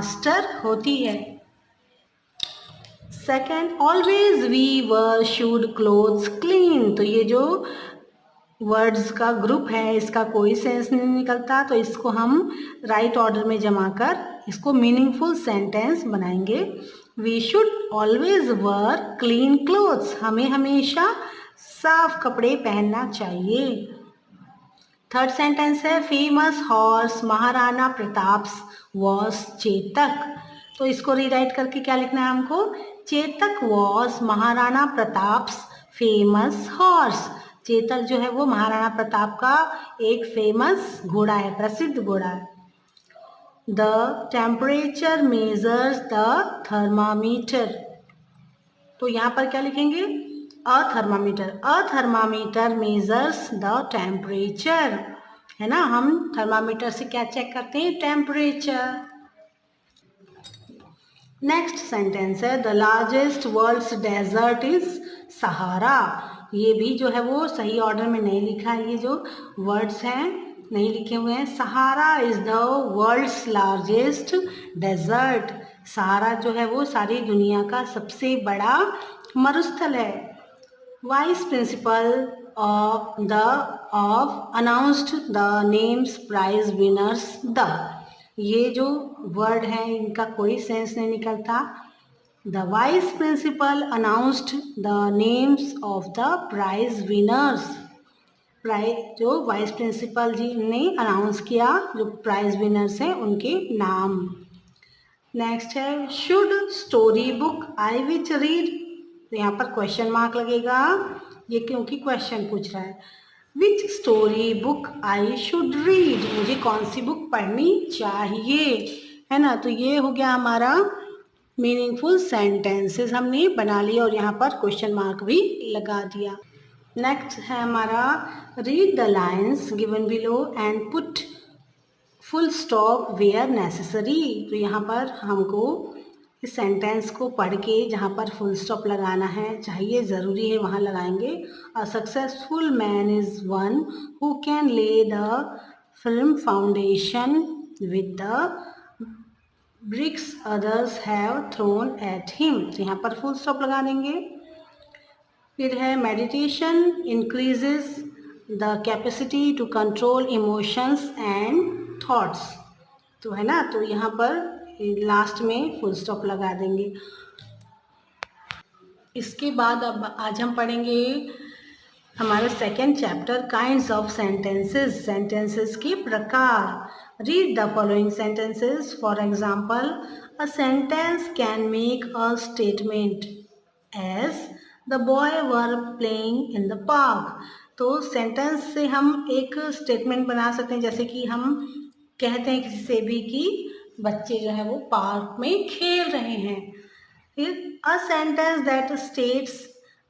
Master होती है। Second, always we wear should clothes clean. तो ये जो वर्ड्स का ग्रुप है इसका कोई सेंस नहीं निकलता, तो इसको हम राइट ऑर्डर में जमा कर इसको मीनिंगफुल सेंटेंस बनाएंगे। We should always wear clean clothes. हमें हमेशा साफ कपड़े पहनना चाहिए। थर्ड सेंटेंस है famous horse Maharana Pratap was Chetak. तो इसको रीराइट करके क्या लिखना है हमको, Chetak was Maharana Pratap famous horse. Chetak जो है वो महाराणा प्रताप का एक फेमस घोड़ा है, प्रसिद्ध घोड़ा है। The temperature measures the thermometer. तो यहाँ पर क्या लिखेंगे, a thermometer measures the temperature, है ना। हम थर्मामीटर से क्या चेक करते हैं, टेम्परेचर। नेक्स्ट सेंटेंस है the largest world's desert is Sahara. ये भी जो है वो सही ऑर्डर में नहीं लिखा है, ये जो वर्ड्स हैं नहीं लिखे हुए हैं। Sahara is the world's largest desert. Sahara जो है वो सारी दुनिया का सबसे बड़ा मरुस्थल है। Vice principal of announced the names prize winners the. ये जो वर्ड है इनका कोई सेंस नहीं निकलता। The vice principal announced the names of the prize winners. Prize जो वाइस प्रिंसिपल जी ने अनाउंस किया जो प्राइज विनर्स हैं उनके नाम। नेक्स्ट है should story book I which read. तो यहाँ पर क्वेश्चन मार्क लगेगा, ये क्योंकि क्वेश्चन पूछ रहा है। Which story book I should read, मुझे कौन सी बुक पढ़नी चाहिए, है ना। तो ये हो गया हमारा मीनिंगफुल सेंटेंसेस हमने बना लिया और यहाँ पर क्वेश्चन मार्क भी लगा दिया। नेक्स्ट है हमारा read the lines given below and put full stop where necessary. तो यहाँ पर हमको इस सेंटेंस को पढ़ के जहाँ पर फुल स्टॉप लगाना है, चाहिए ज़रूरी है वहाँ लगाएंगे। A successful man is one who can lay the firm foundation with the bricks others have thrown at him. तो यहाँ पर फुल स्टॉप लगा देंगे। फिर है meditation increases the capacity to control emotions and thoughts. तो है ना, तो यहाँ पर लास्ट में फुल स्टॉप लगा देंगे। इसके बाद अब आज हम पढ़ेंगे हमारा second chapter kinds of sentences. Sentences के प्रकार। Read the following sentences. For example, a sentence can make a statement as the boy were playing in the park. तो सेंटेंस से हम एक स्टेटमेंट बना सकते हैं, जैसे कि हम कहते हैं किसी से भी कि बच्चे जो है वो पार्क में खेल रहे हैं। फिर a sentence that states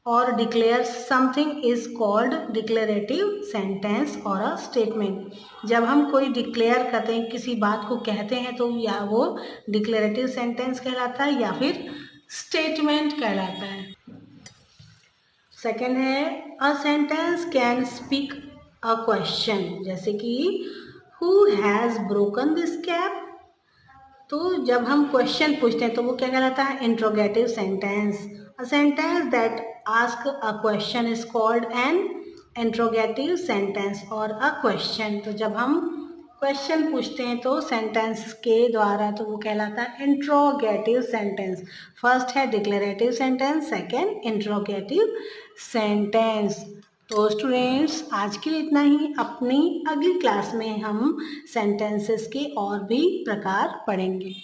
और declares something is called declarative sentence और a statement। जब हम कोई डिक्लेयर करते हैं, किसी बात को कहते हैं, तो या वो डिक्लेरेटिव सेंटेंस कहलाता है या फिर स्टेटमेंट कहलाता है। सेकेंड है a sentence can speak a question, जैसे कि who has broken this cap. तो जब हम क्वेश्चन पूछते हैं तो वो क्या कहलाता है, interrogative sentence. A sentence that ask a question is called an interrogative sentence और अ क्वेश्चन। तो जब हम क्वेश्चन पूछते हैं तो सेंटेंस के द्वारा तो वो कहलाता है इंट्रोगेटिव सेंटेंस। फर्स्ट है declarative sentence, second interrogative sentence. तो स्टूडेंट्स आज के लिए इतना ही। अपनी अगली क्लास में हम सेंटेंसेस के और भी प्रकार पढ़ेंगे।